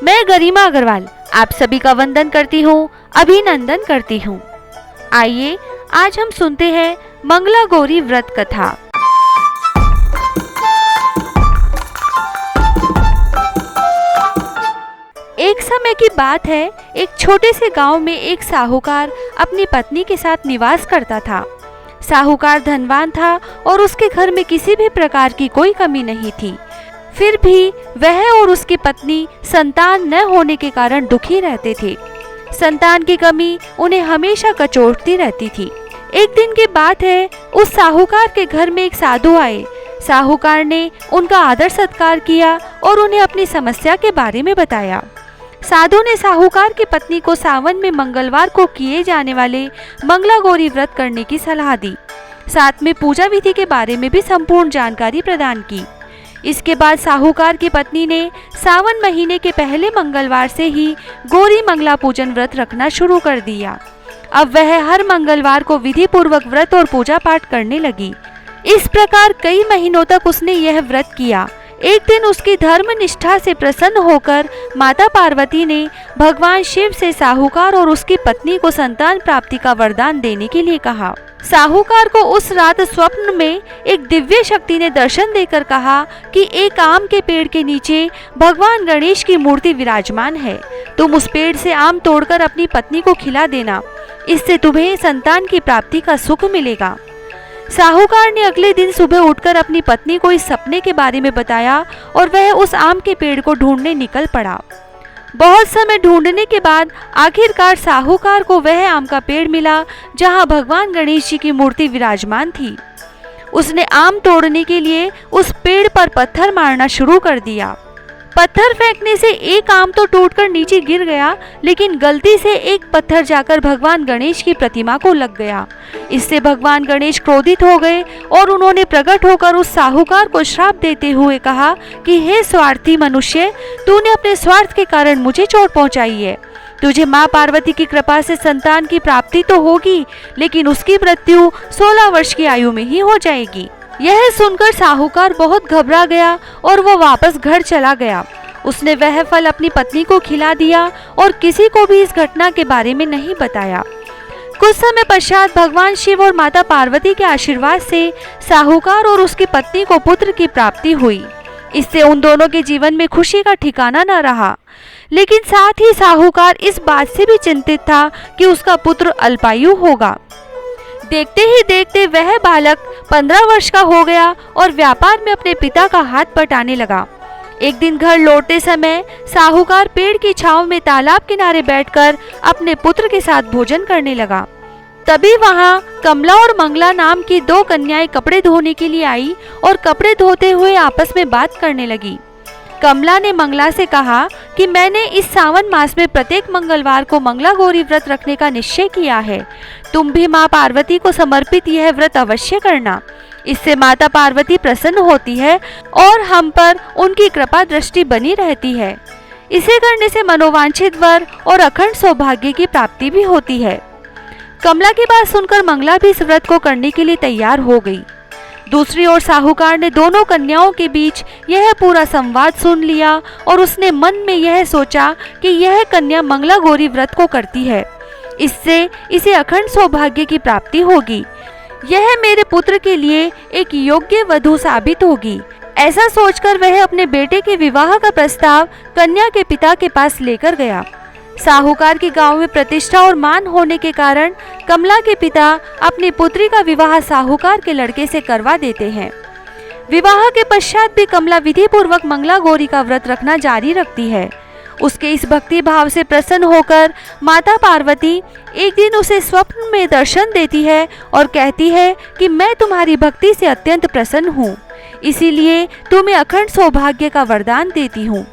मैं गरिमा अग्रवाल आप सभी का वंदन करती हूँ, अभिनंदन करती हूँ। आइए आज हम सुनते हैं मंगला गौरी व्रत कथा। एक समय की बात है, एक छोटे से गांव में एक साहूकार अपनी पत्नी के साथ निवास करता था। साहूकार धनवान था और उसके घर में किसी भी प्रकार की कोई कमी नहीं थी। फिर भी वह और उसकी पत्नी संतान न होने के कारण दुखी रहते थे। संतान की कमी उन्हें हमेशा कचोटती रहती थी। एक दिन की बात है, उस साहूकार के घर में एक साधु आए। साहूकार ने उनका आदर सत्कार किया और उन्हें अपनी समस्या के बारे में बताया। साधु ने साहूकार की पत्नी को सावन में मंगलवार को किए जाने वाले मंगला गौरी व्रत करने की सलाह दी। साथ में पूजा विधि के बारे में भी संपूर्ण जानकारी प्रदान की। इसके बाद साहूकार की पत्नी ने सावन महीने के पहले मंगलवार से ही गौरी मंगला पूजन व्रत रखना शुरू कर दिया। अब वह हर मंगलवार को विधि पूर्वक व्रत और पूजा पाठ करने लगी। इस प्रकार कई महीनों तक उसने यह व्रत किया। एक दिन उसकी धर्म निष्ठा से प्रसन्न होकर माता पार्वती ने भगवान शिव से साहूकार और उसकी पत्नी को संतान प्राप्ति का वरदान देने के लिए कहा। साहूकार को उस रात स्वप्न में एक दिव्य शक्ति ने दर्शन देकर कहा कि एक आम के पेड़ के नीचे भगवान गणेश की मूर्ति विराजमान है। तुम उस पेड़ से आम तोड़कर अपनी पत्नी को खिला देना, इससे तुम्हें संतान की प्राप्ति का सुख मिलेगा। साहूकार ने अगले दिन सुबह उठकर अपनी पत्नी को इस सपने के बारे में बताया और वह उस आम के पेड़ को ढूंढने निकल पड़ा। बहुत समय ढूंढने के बाद आखिरकार साहूकार को वह आम का पेड़ मिला जहां भगवान गणेश जी की मूर्ति विराजमान थी। उसने आम तोड़ने के लिए उस पेड़ पर पत्थर मारना शुरू कर दिया। पत्थर फेंकने से एक आम तो टूटकर नीचे गिर गया, लेकिन गलती से एक पत्थर जाकर भगवान गणेश की प्रतिमा को लग गया। इससे भगवान गणेश क्रोधित हो गए और उन्होंने प्रकट होकर उस साहूकार को श्राप देते हुए कहा कि हे स्वार्थी मनुष्य, तूने अपने स्वार्थ के कारण मुझे चोट पहुंचाई है। तुझे माँ पार्वती की कृपा से संतान की प्राप्ति तो होगी, लेकिन उसकी मृत्यु 16 वर्ष की आयु में ही हो जाएगी। यह सुनकर साहूकार बहुत घबरा गया और वो वापस घर चला गया। उसने वह फल अपनी पत्नी को खिला दिया और किसी को भी इस घटना के बारे में नहीं बताया। कुछ समय पश्चात भगवान शिव और माता पार्वती के आशीर्वाद से साहूकार और उसकी पत्नी को पुत्र की प्राप्ति हुई। इससे उन दोनों के जीवन में खुशी का ठिकाना न रहा। लेकिन साथ ही साहूकार इस बात से भी चिंतित था कि उसका पुत्र अल्पायु होगा। देखते ही देखते वह बालक 15 वर्ष का हो गया और व्यापार में अपने पिता का हाथ बटाने लगा। एक दिन घर लौटते समय साहूकार पेड़ की छांव में तालाब किनारे बैठकर अपने पुत्र के साथ भोजन करने लगा। तभी वहां कमला और मंगला नाम की 2 कन्याएं कपड़े धोने के लिए आई और कपड़े धोते हुए आपस में बात करने लगी। कमला ने मंगला से कहा कि मैंने इस सावन मास में प्रत्येक मंगलवार को मंगला गौरी व्रत रखने का निश्चय किया है। तुम भी माँ पार्वती को समर्पित यह व्रत अवश्य करना। इससे माता पार्वती प्रसन्न होती है और हम पर उनकी कृपा दृष्टि बनी रहती है। इसे करने से मनोवांछित वर और अखंड सौभाग्य की प्राप्ति भी होती है। कमला की बात सुनकर मंगला भी इस व्रत को करने के लिए तैयार हो गई। दूसरी ओर साहूकार ने दोनों कन्याओं के बीच यह पूरा संवाद सुन लिया और उसने मन में यह सोचा कि यह कन्या मंगला गौरी व्रत को करती है, इससे इसे अखंड सौभाग्य की प्राप्ति होगी। यह मेरे पुत्र के लिए एक योग्य वधू साबित होगी। ऐसा सोचकर वह अपने बेटे के विवाह का प्रस्ताव कन्या के पिता के पास लेकर गया। साहूकार के गांव में प्रतिष्ठा और मान होने के कारण कमला के पिता अपनी पुत्री का विवाह साहूकार के लड़के से करवा देते हैं। विवाह के पश्चात भी कमला विधि पूर्वक मंगला गौरी का व्रत रखना जारी रखती है। उसके इस भक्ति भाव से प्रसन्न होकर माता पार्वती एक दिन उसे स्वप्न में दर्शन देती है और कहती है कि मैं तुम्हारी भक्ति से अत्यंत प्रसन्न हूँ, इसीलिए तुम्हें अखंड सौभाग्य का वरदान देती हूँ।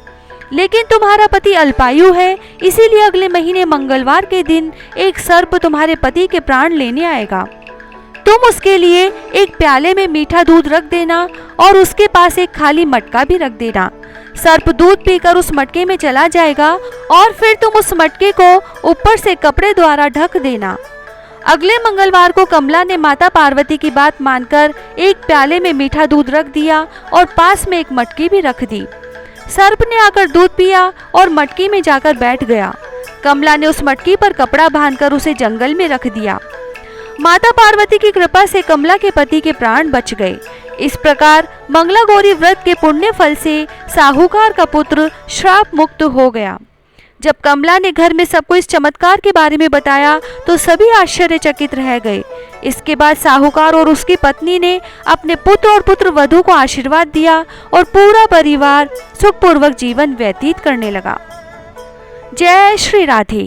लेकिन तुम्हारा पति अल्पायु है, इसीलिए अगले महीने मंगलवार के दिन एक सर्प तुम्हारे पति के प्राण लेने आएगा। तुम उसके लिए एक प्याले में मीठा दूध रख देना और उसके पास एक खाली मटका भी रख देना। सर्प दूध पीकर उस मटके में चला जाएगा और फिर तुम उस मटके को ऊपर से कपड़े द्वारा ढक देना। अगले मंगलवार को कमला ने माता पार्वती की बात मानकर एक प्याले में मीठा दूध रख दिया और पास में एक मटकी भी रख दी। सर्प ने आकर दूध पिया और मटकी में जाकर बैठ गया। कमला ने उस मटकी पर कपड़ा बांधकर उसे जंगल में रख दिया। माता पार्वती की कृपा से कमला के पति के प्राण बच गए। इस प्रकार मंगलागौरी व्रत के पुण्य फल से साहूकार का पुत्र श्राप मुक्त हो गया। जब कमला ने घर में सबको इस चमत्कार के बारे में बताया तो सभी आश्चर्यचकित रह गए। इसके बाद साहूकार और उसकी पत्नी ने अपने पुत्र और पुत्र वधू को आशीर्वाद दिया और पूरा परिवार सुखपूर्वक जीवन व्यतीत करने लगा। जय श्री राधे।